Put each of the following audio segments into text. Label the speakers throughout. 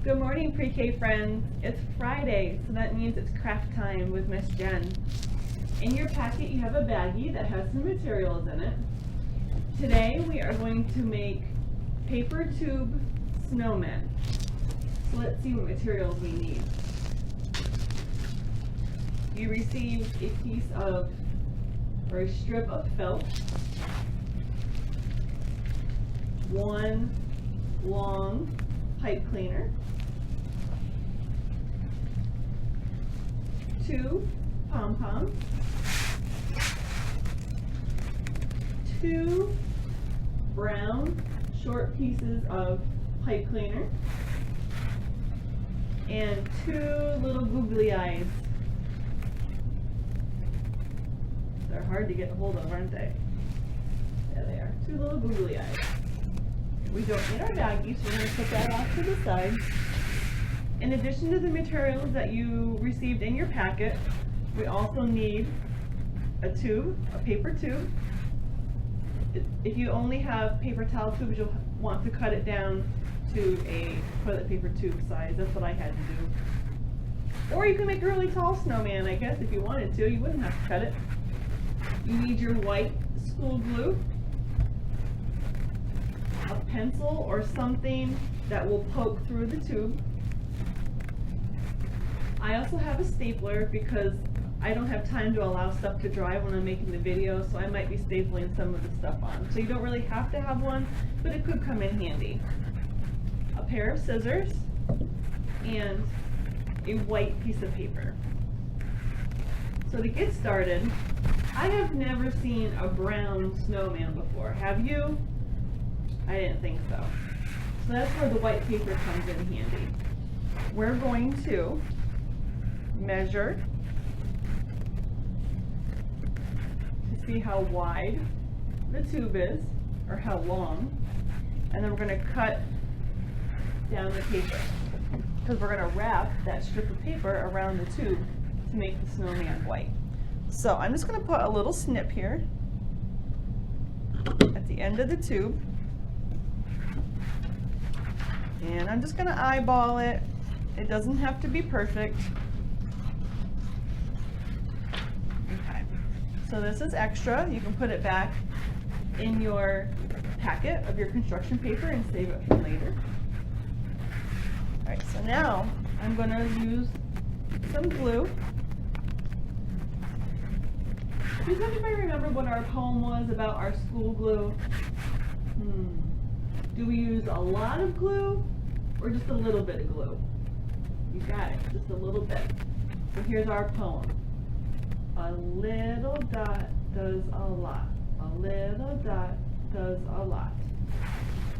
Speaker 1: Good morning, pre-K friends. It's Friday, so that means it's craft time with Miss Jen. In your packet, you have a baggie that has some materials in it. Today, we are going to make paper tube snowmen. So let's see what materials we need. You received a piece of, or a strip of felt, one long pipe cleaner, 2 pom-poms, 2 brown short pieces of pipe cleaner, and 2 little googly eyes. They're hard to get a hold of, aren't they? There they are, 2 little googly eyes. We don't need our baggie, so we're going to put that off to the side. In addition to the materials that you received in your packet, we also need a tube, a paper tube. If you only have paper towel tubes, you'll want to cut it down to a toilet paper tube size. That's what I had to do. Or you can make a really tall snowman, I guess, if you wanted to. You wouldn't have to cut it. You need your white school glue, a pencil or something that will poke through the tube. I also have a stapler because I don't have time to allow stuff to dry when I'm making the video, so I might be stapling some of the stuff on. So you don't really have to have one, but it could come in handy. A pair of scissors and a white piece of paper. So to get started, I have never seen a brown snowman before. Have you? I didn't think so. So that's where the white paper comes in handy. We're going to measure to see how wide the tube is, or how long, and then we're going to cut down the paper because we're going to wrap that strip of paper around the tube to make the snowman white. So I'm just going to put a little snip here at the end of the tube. And I'm just going to eyeball it. It doesn't have to be perfect. Okay, so this is extra. You can put it back in your packet of your construction paper and save it for later. All right, so now I'm going to use some glue. Does anybody remember what our poem was about our school glue? Do we use a lot of glue or just a little bit of glue? You got it, just a little bit. So here's our poem. A little dot does a lot. A little dot does a lot.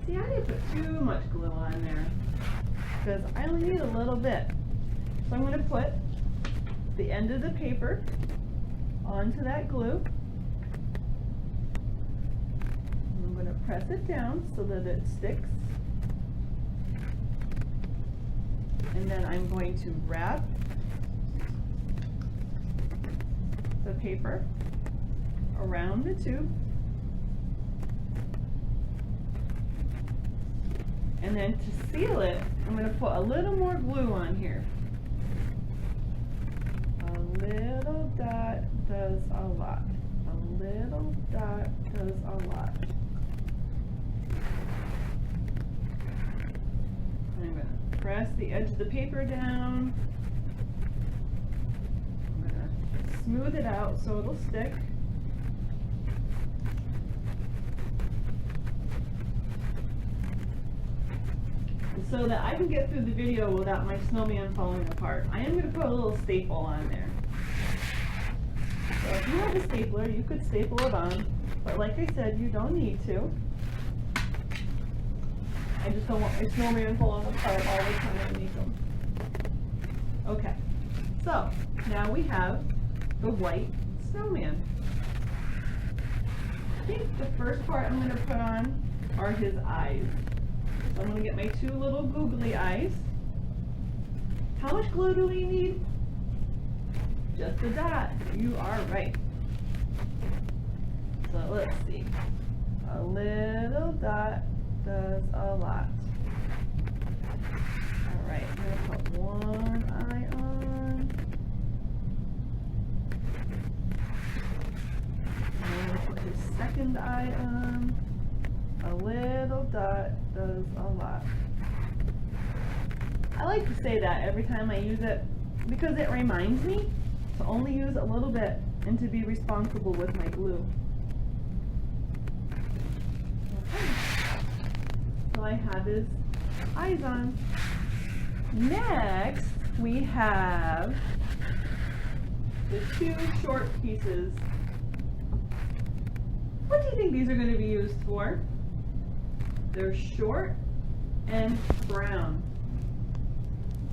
Speaker 1: See, I didn't put too much glue on there because I only need a little bit. So I'm going to put the end of the paper onto that glue. I'm going to press it down so that it sticks. And then I'm going to wrap the paper around the tube. And then to seal it, I'm going to put a little more glue on here. A little dot does a lot. A little dot does a lot. I'm going to press the edge of the paper down. I'm going to smooth it out so it'll stick. So that I can get through the video without my snowman falling apart, I am going to put a little staple on there. So if you have a stapler, you could staple it on, but like I said, you don't need to. I just don't want my snowman falling apart all the time I make them. Okay, so now we have the white snowman. I think the first part I'm going to put on are his eyes. So I'm going to get my 2 little googly eyes. How much glue do we need? Just a dot. You are right. So let's see. A little dot does a lot. Alright, I'm gonna put one eye on. I'm gonna put his second eye on. A little dot does a lot. I like to say that every time I use it because it reminds me to only use a little bit and to be responsible with my glue. Okay. So I have his eyes on. Next, we have the two short pieces. What do you think these are going to be used for? They're short and brown.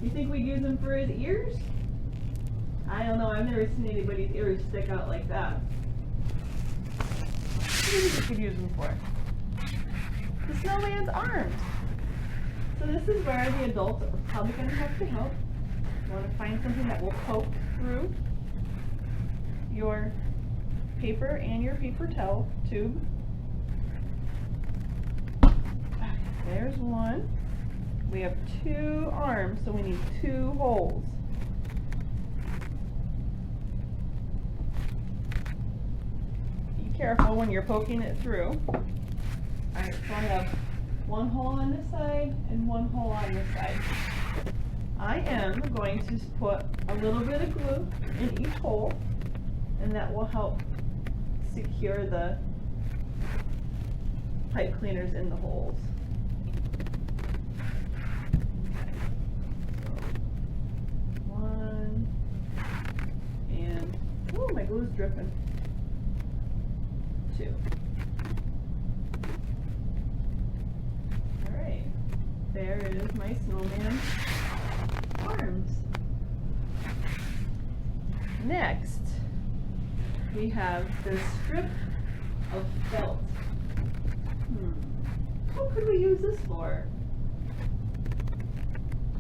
Speaker 1: You think we'd use them for his ears? I don't know, I've never seen anybody's ears stick out like that. What do you think we could use them for? The snowman's arms. So this is where the adults are probably going to have to help. You want to find something that will poke through your paper and your paper towel tube. Okay, there's one. We have two arms, so we need two holes. Be careful when you're poking it through. Alright, so I have one hole on this side and one hole on this side. I am going to put a little bit of glue in each hole, and that will help secure the pipe cleaners in the holes. Okay. So, one, and, oh, my glue's dripping. Two. Alright, there is my snowman arms. Next, we have this strip of felt. What could we use this for?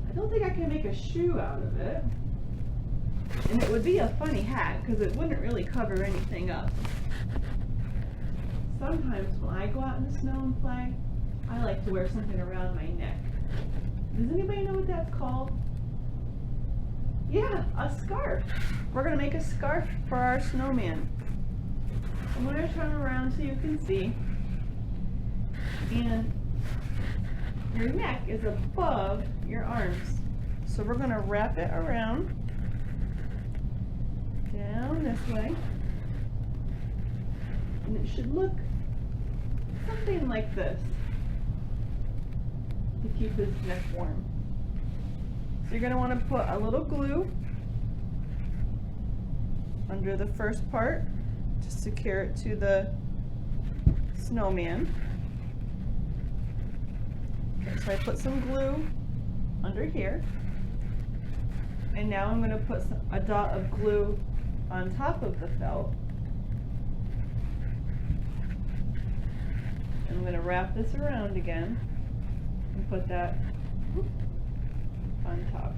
Speaker 1: I don't think I can make a shoe out of it. And it would be a funny hat because it wouldn't really cover anything up. Sometimes when I go out in the snow and play, I like to wear something around my neck. Does anybody know what that's called? Yeah, a scarf. We're going to make a scarf for our snowman. I'm going to turn around so you can see. And your neck is above your arms. So we're going to wrap it around down this way. And it should look something like this to keep his neck warm. So you're going to want to put a little glue under the first part to secure it to the snowman. Okay, so I put some glue under here. And now I'm going to put a dot of glue on top of the felt. And I'm going to wrap this around again and put that on top.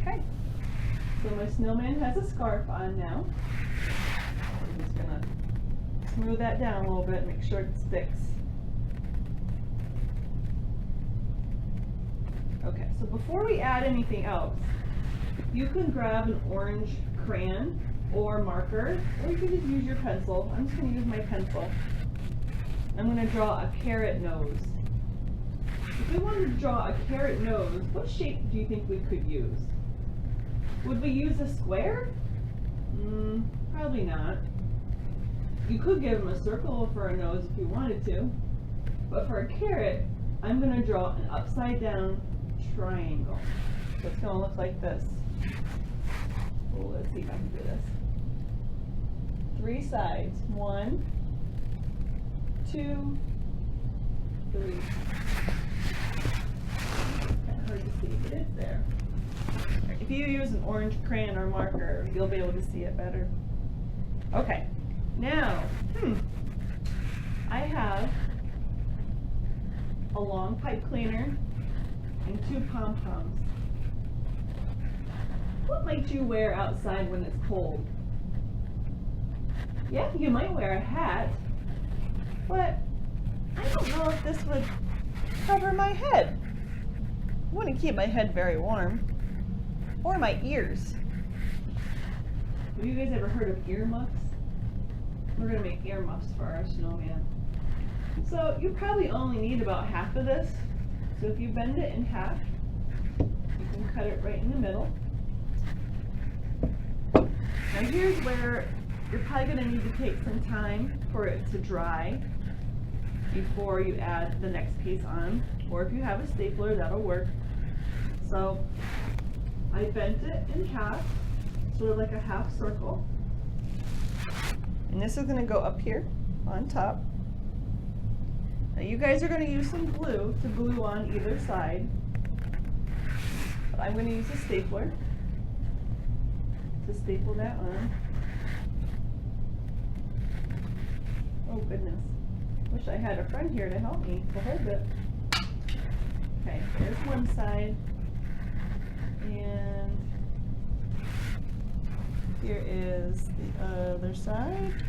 Speaker 1: Okay, so my snowman has a scarf on now. I'm just going to smooth that down a little bit, make sure it sticks. Okay, so before we add anything else, you can grab an orange crayon or marker, or you can just use your pencil. I'm just going to use my pencil. I'm going to draw a carrot nose. If we wanted to draw a carrot nose, what shape do you think we could use? Would we use a square? Probably not. You could give him a circle for a nose if you wanted to. But for a carrot, I'm going to draw an upside down triangle. So it's going to look like this. Oh, let's see if I can do this. 3 sides. 1, 2, 3. Kind of hard to see, but it's there. If you use an orange crayon or marker, you'll be able to see it better. Okay, now, I have a long pipe cleaner and 2 pom-poms. What might you wear outside when it's cold? Yeah, you might wear a hat, but I don't know if this would cover my head. I want to keep my head very warm. Or my ears. Have you guys ever heard of earmuffs? We're going to make earmuffs for our snowman. So you probably only need about half of this. So if you bend it in half, you can cut it right in the middle. Now here's where you're probably going to need to take some time for it to dry before you add the next piece on. Or if you have a stapler, that'll work. So I bent it in half, sort of like a half circle. And this is going to go up here on top. Now you guys are going to use some glue to glue on either side. But I'm going to use a stapler to staple that on. Oh goodness. Wish I had a friend here to help me to hold it. Okay, there's one side. And here is the other side.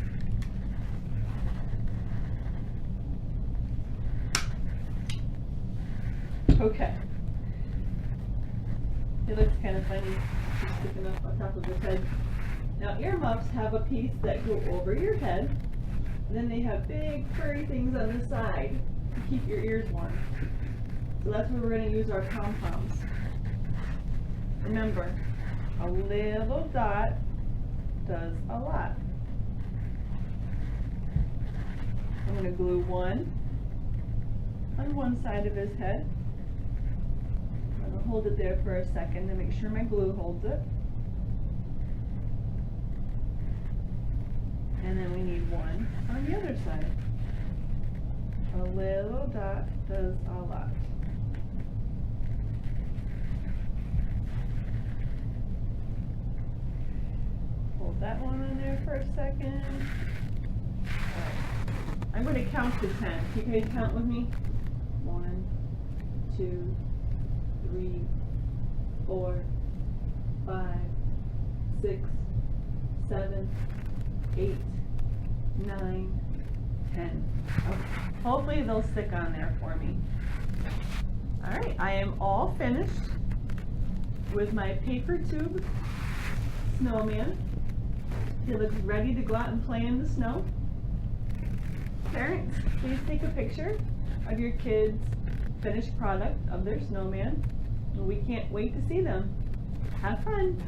Speaker 1: Okay. It looks kind of funny, just sticking up on top of his head. Now earmuffs have a piece that go over your head, and then they have big furry things on the side to keep your ears warm. So that's where we're going to use our pom-poms. Remember, a little dot does a lot. I'm going to glue one on one side of his head. I'm going to hold it there for a second to make sure my glue holds it. And then we need one on the other side. A little dot does a lot. Hold that one in there for a second. Alright. I'm going to count to 10. Can you guys count with me? 1, 2, 3, 4, 5, 6, 7, 8, 9, 10. Okay. Hopefully they'll stick on there for me. Alright, I am all finished with my paper tube snowman. He looks ready to go out and play in the snow. Parents, please take a picture of your kids' finished product of their snowman. We can't wait to see them. Have fun.